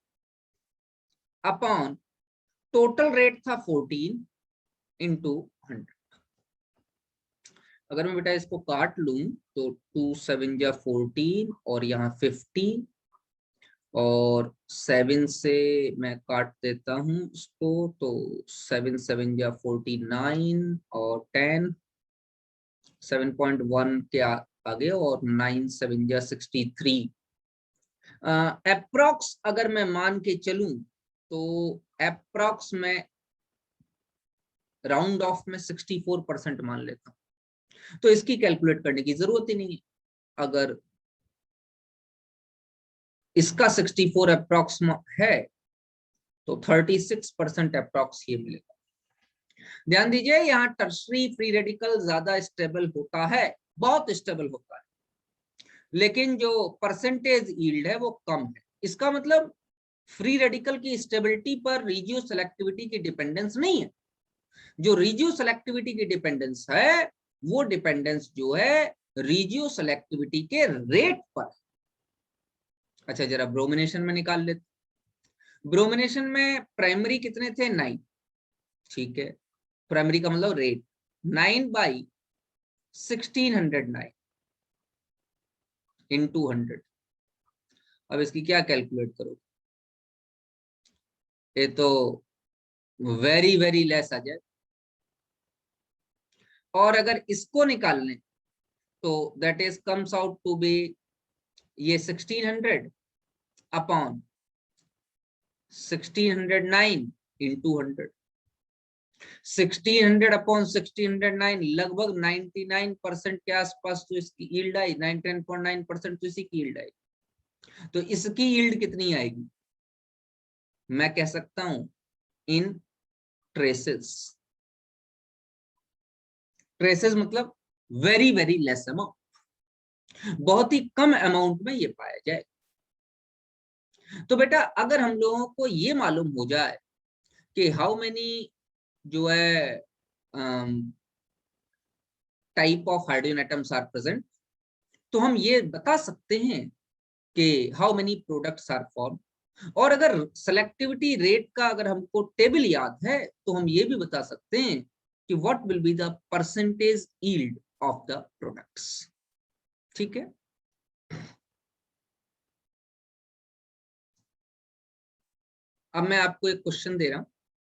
अपॉन टोटल रेट था 14 इंटू 100। अगर मैं बेटा इसको काट लूं तो 2 7 जा 14 और यहाँ 50, और 7 से मैं काट देता हूं इसको, तो 7 7 जा 49 और 10 7.1 के आगे, और 9 7 जा 63। अप्रोक्स अगर मैं मान के चलूं तो अप्रोक्स में राउंड ऑफ में 64% मान लेता हूं, तो इसकी कैलकुलेट करने की जरूरत ही नहीं है। अगर इसका 64 अप्रोक्स है तो 36% अप्रोक्स ये मिलेगा। ध्यान दीजिए यहाँ टर्शरी फ्री रेडिकल ज्यादा स्टेबल होता है, बहुत स्टेबल होता है, लेकिन जो परसेंटेज यील्ड है वो कम है। इसका मतलब फ्री रेडिकल की स्टेबिलिटी पर रिजियो सेलेक्टिविटी की डिपेंडेंस नहीं है। जो रिजियो सेलेक्टिविटी की डिपेंडेंस है वो डिपेंडेंस जो है रिजियो सेलेक्टिविटी के रेट पर। अच्छा जरा ब्रोमिनेशन में निकाल लेते। ब्रोमिनेशन में प्राइमरी कितने थे? 9, ठीक है। प्राइमरी का मतलब रेट 9 बाई 1609 इंटू 100। अब इसकी क्या कैलकुलेट करो? ये तो वेरी वेरी लेस आ जाए। और अगर इसको निकाल लें तो that is comes out to be ये 1600 अपॉन 1609 इंटू 100। 1600 अपॉन 1609 लगभग 99% के आसपास तो इसकी यील्ड आई, 99.9% तो इसी की यील्ड आई। तो इसकी यील्ड कितनी आएगी? मैं कह सकता हूं इन ट्रेसेस। ट्रेसेस मतलब वेरी वेरी लेस अमाउंट, बहुत ही कम अमाउंट में ये पाया जाए। तो बेटा अगर हम लोगों को ये मालूम हो जाए कि हाउ मेनी जो है type of hydrogen atoms are present, तो हम ये बता सकते हैं कि how many products are form. और अगर सेलेक्टिविटी रेट का अगर हमको टेबल याद है तो हम ये भी बता सकते हैं कि what will be the percentage yield of the products. ठीक है। अब मैं आपको एक क्वेश्चन दे रहा हूं,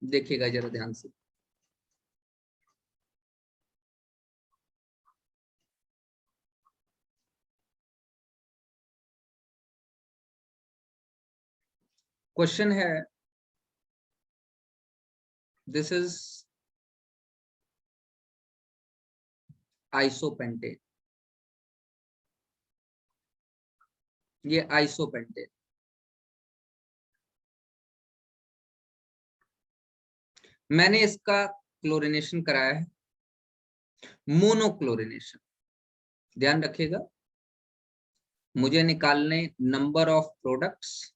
देखिएगा जरा ध्यान से। क्वेश्चन है, दिस इज आइसोपेंटेन। ये आइसोपेंटेन, मैंने इसका क्लोरिनेशन कराया है, मोनोक्लोरिनेशन। ध्यान रखिएगा, मुझे निकालने number of products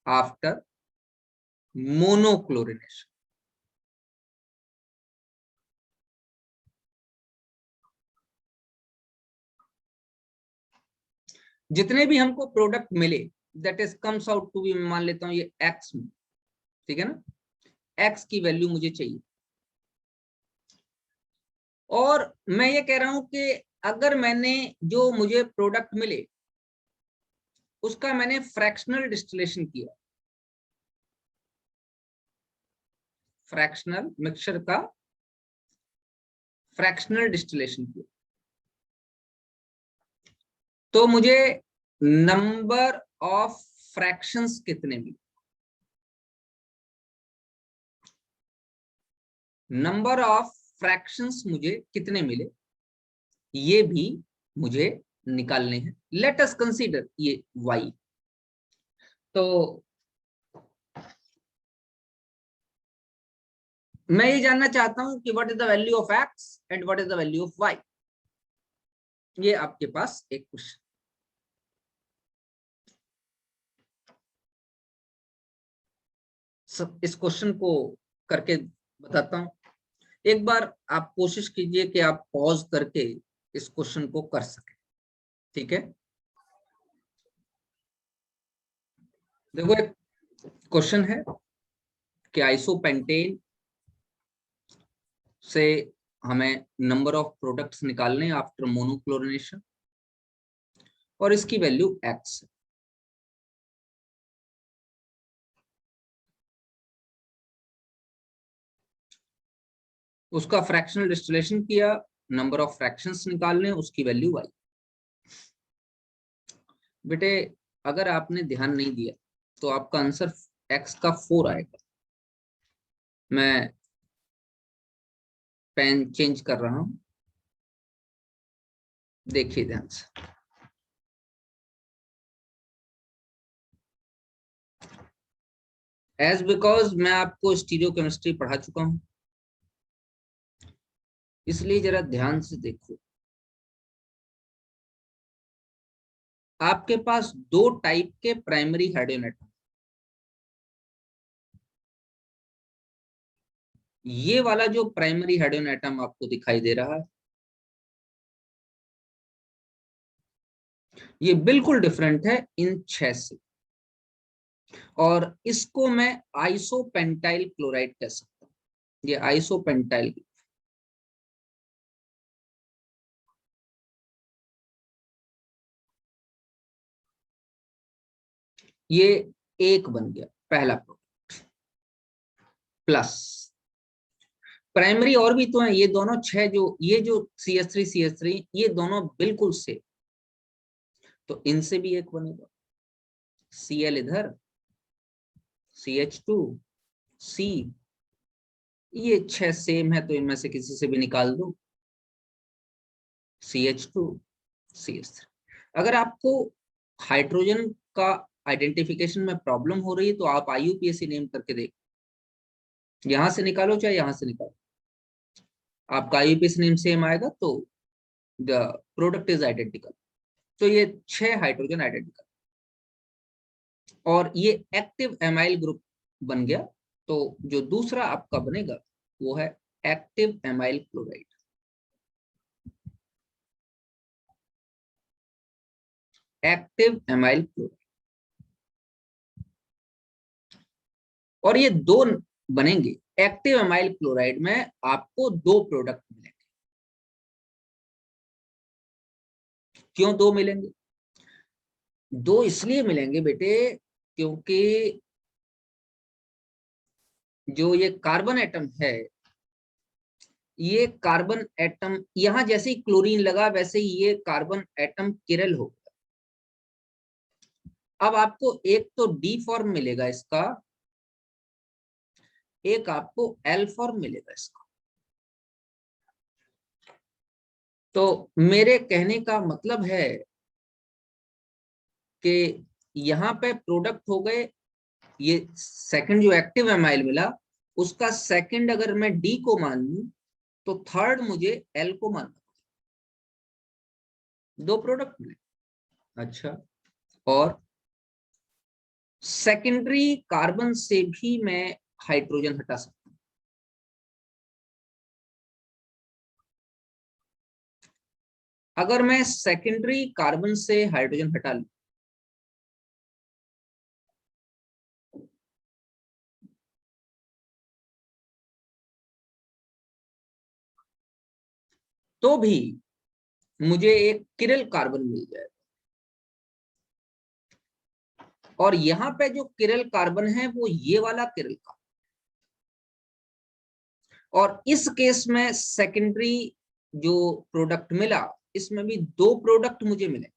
after monochlorination. जितने भी हमको प्रोडक्ट मिले that is comes out to be, मान लेता हूं ये एक्स में, ठीक है ना, एक्स की वैल्यू मुझे चाहिए। और मैं ये कह रहा हूं कि अगर मैंने जो मुझे प्रोडक्ट मिले उसका मैंने फ्रैक्शनल डिस्टिलेशन किया, फ्रैक्शनल मिक्सचर का फ्रैक्शनल डिस्टिलेशन किया, तो मुझे नंबर ऑफ फ्रैक्शंस कितने मिले, नंबर ऑफ फ्रैक्शंस मुझे कितने मिले, ये भी मुझे निकालने हैं। लेट अस कंसीडर ये y। तो मैं ये जानना चाहता हूं कि what is the value of x and what is the value of y। ये आपके पास एक क्वेश्चन, इस क्वेश्चन को करके बताता हूं। एक बार आप कोशिश कीजिए कि आप पॉज करके इस क्वेश्चन को कर सके, ठीक है। देखो एक क्वेश्चन है कि आइसोपेंटेन से हमें नंबर ऑफ प्रोडक्ट्स निकालने आफ्टर मोनोक्लोरिनेशन और इसकी वैल्यू x है। उसका फ्रैक्शनल डिस्टिलेशन किया, नंबर ऑफ फ्रैक्शंस निकालने, उसकी वैल्यू y। बेटे अगर आपने ध्यान नहीं दिया तो आपका आंसर x का 4 आएगा। मैं पेन चेंज कर रहा हूं, देखिए ध्यान से। एज बिकॉज मैं आपको स्टीरियो केमिस्ट्री पढ़ा चुका हूं, इसलिए जरा ध्यान से देखो। आपके पास दो टाइप के प्राइमरी हाइड्रोजन एटम, ये वाला जो प्राइमरी हाइड्रोजन एटम आपको दिखाई दे रहा है ये बिल्कुल डिफरेंट है इन 6 से, और इसको मैं आइसोपेंटाइल क्लोराइड कह सकता हूं। ये आइसोपेंटाइल, ये एक बन गया पहला प्रोडक्ट प्लस। प्राइमरी और भी तो है, ये दोनों 6 जो ये जो CH3 ये दोनों बिल्कुल से, तो इनसे भी एक बनेगा। Cl इधर, CH2, C, ये 6 सेम है तो इनमें से किसी से भी निकाल दो, CH2, CH3। अगर आपको हाइड्रोजन का आइडेंटिफिकेशन में प्रॉब्लम हो रही है तो आप IUPAC नेम करके देखो, यहां से निकालो चाहे यहां से निकालो, आपका IUPAC नेम सेम आएगा तो द प्रोडक्ट इज आइडेंटिकल। तो ये 6 हाइड्रोजन आइडेंटिकल और ये एक्टिव एमाइल ग्रुप बन गया। तो जो दूसरा आपका बनेगा वो है active amyl chloride, active amyl chloride. और ये दो बनेंगे, एक्टिव एमाइल क्लोराइड में आपको दो प्रोडक्ट मिलेंगे। क्यों दो मिलेंगे? दो इसलिए मिलेंगे बेटे क्योंकि जो ये कार्बन एटम है, ये कार्बन एटम यहां जैसे ही क्लोरीन लगा वैसे ही ये कार्बन एटम किरल हो गया। अब आपको एक तो डी फॉर्म मिलेगा इसका, एक आपको एल फॉर्म मिलेगा इसका। तो मेरे कहने का मतलब है कि यहाँ पे प्रोडक्ट हो गए, ये सेकंड जो एक्टिव एमाइल मिला उसका सेकंड अगर मैं डी को मान लूं तो थर्ड मुझे एल को मानना, दो प्रोडक्ट मिले। अच्छा, और सेकेंडरी कार्बन से भी मैं हाइड्रोजन हटा सकता हूं। अगर मैं सेकेंडरी कार्बन से हाइड्रोजन हटा लूं तो भी मुझे एक किरल कार्बन मिल जाएगा, और यहां पे जो किरल कार्बन है वो ये वाला किरल कार्बन, और इस केस में सेकेंडरी जो प्रोडक्ट मिला, इसमें भी दो प्रोडक्ट मुझे मिले,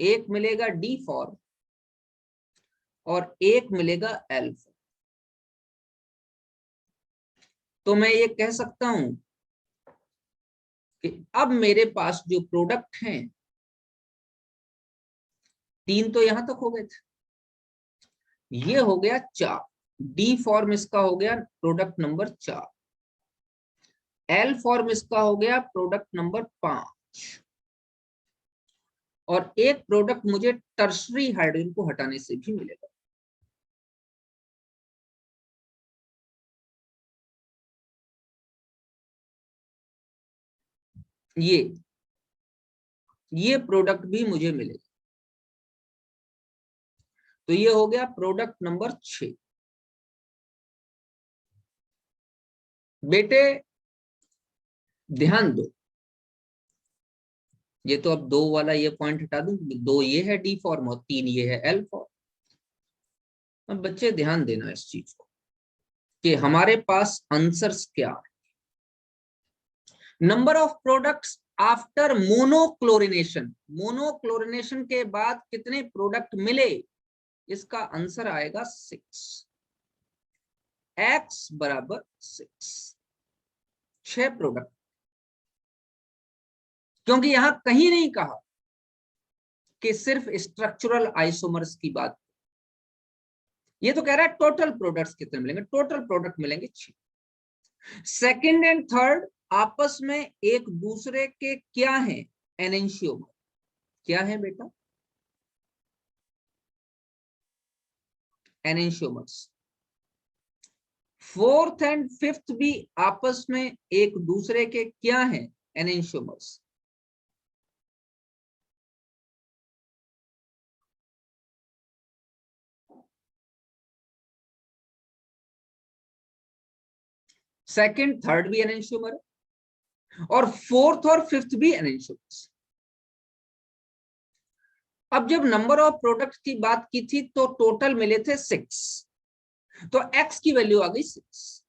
एक मिलेगा डी फॉर्म और एक मिलेगा एल फॉर्म। तो मैं ये कह सकता हूं कि अब मेरे पास जो प्रोडक्ट हैं, 3 तो यहां तक हो गए थे, ये हो गया 4, डी फॉर्म इसका हो गया प्रोडक्ट नंबर 4, एल फॉर्म इसका हो गया प्रोडक्ट नंबर 5, और एक प्रोडक्ट मुझे टर्शरी हाइड्रोजन को हटाने से भी मिलेगा। ये प्रोडक्ट भी मुझे मिलेगा। तो ये हो गया प्रोडक्ट नंबर 6। बेटे ध्यान दो, ये तो अब 2 वाला ये पॉइंट हटा दूं, 2 ये है डी फॉर्म और 3 ये है एल फॉर्म। अब बच्चे ध्यान देना इस चीज को कि हमारे पास आंसर्स क्या है। Number of products after monochlorination, monochlorination के बाद कितने प्रोडक्ट मिले, इसका आंसर आएगा 6, x बराबर 6, 6 प्रोडक्ट, क्योंकि यहां कहीं नहीं कहा कि सिर्फ स्ट्रक्चरल आइसोमर्स की बात, ये तो कह रहा है टोटल प्रोडक्ट्स कितने मिलेंगे, टोटल प्रोडक्ट मिलेंगे 6। सेकंड एंड थर्ड आपस में एक दूसरे के क्या है, एनेंशियोमर, क्या है बेटा, एनेंशियोमर्स। फोर्थ एंड फिफ्थ भी आपस में एक दूसरे के क्या है, एनेंशियोमर्स। सेकंड थर्ड भी एनेंशियोमर है, और फोर्थ और फिफ्थ भी एनेंशियोमर्स। अब जब नंबर ऑफ प्रोडक्ट की बात की थी तो टोटल मिले थे 6, तो x की वैल्यू आ गई 6।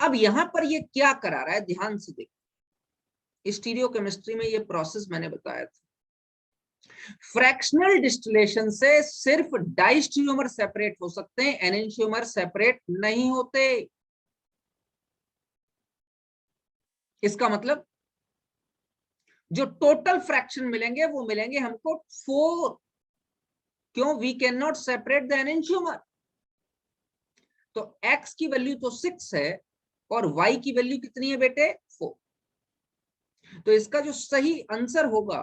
अब यहां पर ये क्या करा रहा है, ध्यान से देखो, स्टीरियोकेमिस्ट्री में ये प्रोसेस मैंने बताया था। फ्रैक्शनल डिस्टिलेशन से सिर्फ डाइस्टीरियोमर सेपरेट हो सकते हैं, एनेंशियोमर सेपरेट नहीं होते। इसका मतलब जो टोटल फ्रैक्शन मिलेंगे वो मिलेंगे हमको 4, क्यों, we can not separate the enantiomer. तो x की वैल्यू तो 6 है और y की वैल्यू कितनी है बेटे, 4। तो इसका जो सही आंसर होगा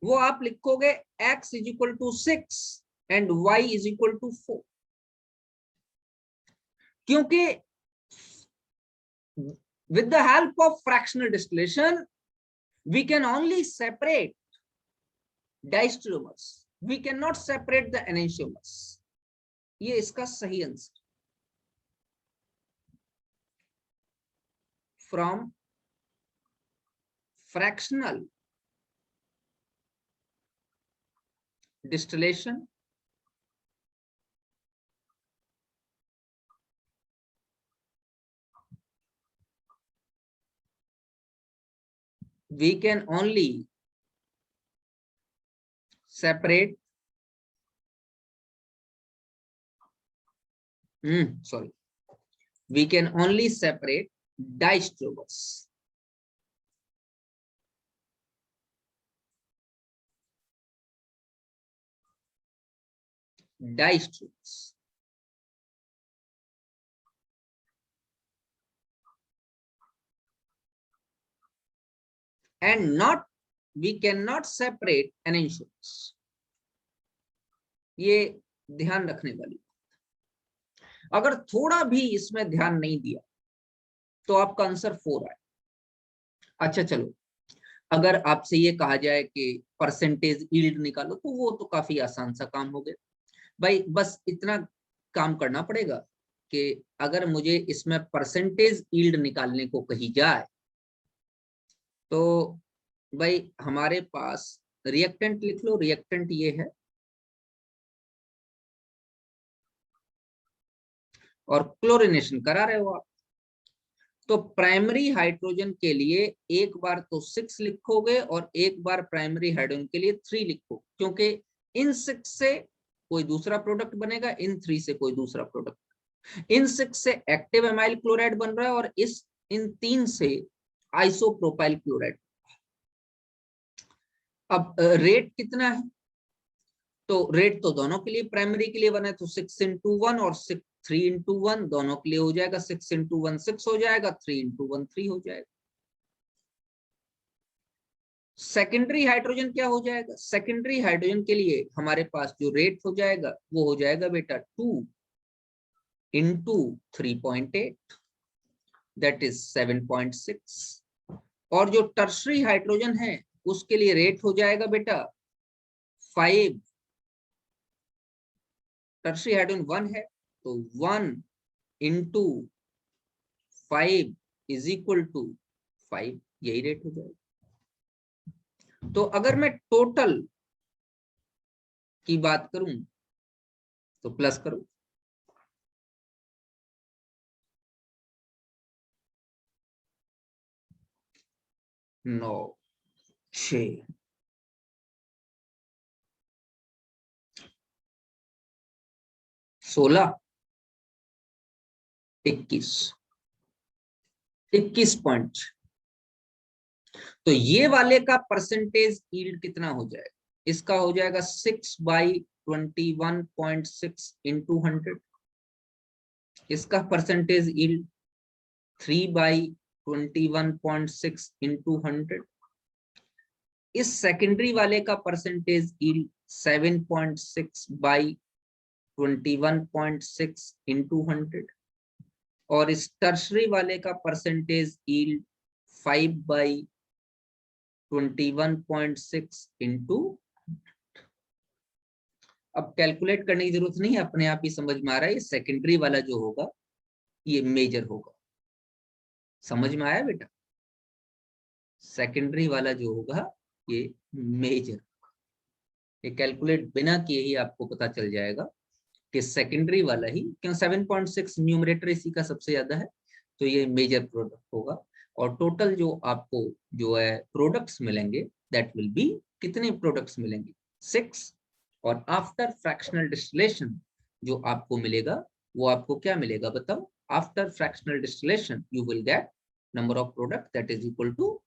वो आप लिखोगे x is equal to 6 and y is equal to 4, क्योंकि with the help of fractional distillation we can only separate diastereomers, we cannot separate the enantiomers। ये इसका सही answer. from fractional distillation we can only separate we can only separate diastereomers। Diastereomers and not, we cannot separate enantiomers। ये ध्यान रखने वाली, अगर थोड़ा भी इसमें ध्यान नहीं दिया तो आपका आंसर 4 आए। अच्छा चलो, अगर आपसे ये कहा जाए कि परसेंटेज यील्ड निकालो तो वो तो काफी आसान सा काम हो गया भाई, बस इतना काम करना पड़ेगा कि अगर मुझे इसमें परसेंटेज यील्ड निकालने को कही जाए तो भाई हमारे पास रिएक्टेंट लिख लो, रिएक्टेंट ये है और क्लोरिनेशन करा रहे हो आप। तो प्राइमरी हाइड्रोजन के लिए एक बार तो 6 लिखोगे और एक बार प्राइमरी हाइड्रोजन के लिए 3 लिखो, क्योंकि इन 6 से कोई दूसरा प्रोडक्ट बनेगा, इन 3 से कोई दूसरा प्रोडक्ट। इन 6 से एक्टिव एमाइल क्लोराइड बन रहा है और इन 3 से आइसोप्रोपाइल क्लोराइड। अब रेट कितना है? तो रेट तो दोनों के लिए, प्राइमरी के लिए बना है तो 6 into 1 और 3 into 1 दोनों के लिए हो जाएगा। 6 into 1 6 हो जाएगा, 3 into 1 3 हो जाएगा। सेकेंडरी हाइड्रोजन क्या हो जाएगा? सेकेंडरी हाइड्रोजन के लिए हमारे पास जो रेट हो जाएगा वो हो जाएगा बेटा 2 into 3.8 दैट इज 7.6। और जो टर्शरी हाइड्रोजन है उसके लिए रेट हो जाएगा बेटा 5। टर्शरी हाइड्रोजन 1 है तो 1 into 5 इज इक्वल टू 5, यही रेट हो जाएगा। तो अगर मैं टोटल की बात करूं तो प्लस करूं, नौ 6 16 21 21 तो ये वाले का परसेंटेज यील्ड कितना हो जाएगा? इसका हो जाएगा 6/21.6 into 100। इसका परसेंटेज यील्ड 3/21.6 into 100। इस सेकेंडरी वाले का परसेंटेज यील्ड 7.6/21.6 into 100 और इस टर्शरी वाले का परसेंटेज यील्ड 5/21.6 into। अब कैलकुलेट करने की जरूरत नहीं है, अपने आप ही समझ में आ रहा है। ये सेकेंडरी वाला जो होगा ये मेजर होगा। समझ में आया बेटा? सेकेंडरी वाला जो होगा ये मेजर। ये कैलकुलेट बिना किए ही आपको पता चल जाएगा कि सेकेंडरी वाला ही, क्यों 7.6 न्यूमरेटर इसी का सबसे ज्यादा है, तो ये मेजर प्रोडक्ट होगा। और टोटल जो आपको जो है प्रोडक्ट्स मिलेंगे दैट विल बी, कितने प्रोडक्ट्स मिलेंगे? 6। और आफ्टर फ्रैक्शनल डिस्टिलेशन जो आपको मिलेगा वो आपको क्या मिलेगा बताओ? After fractional distillation you will get number of product that is equal to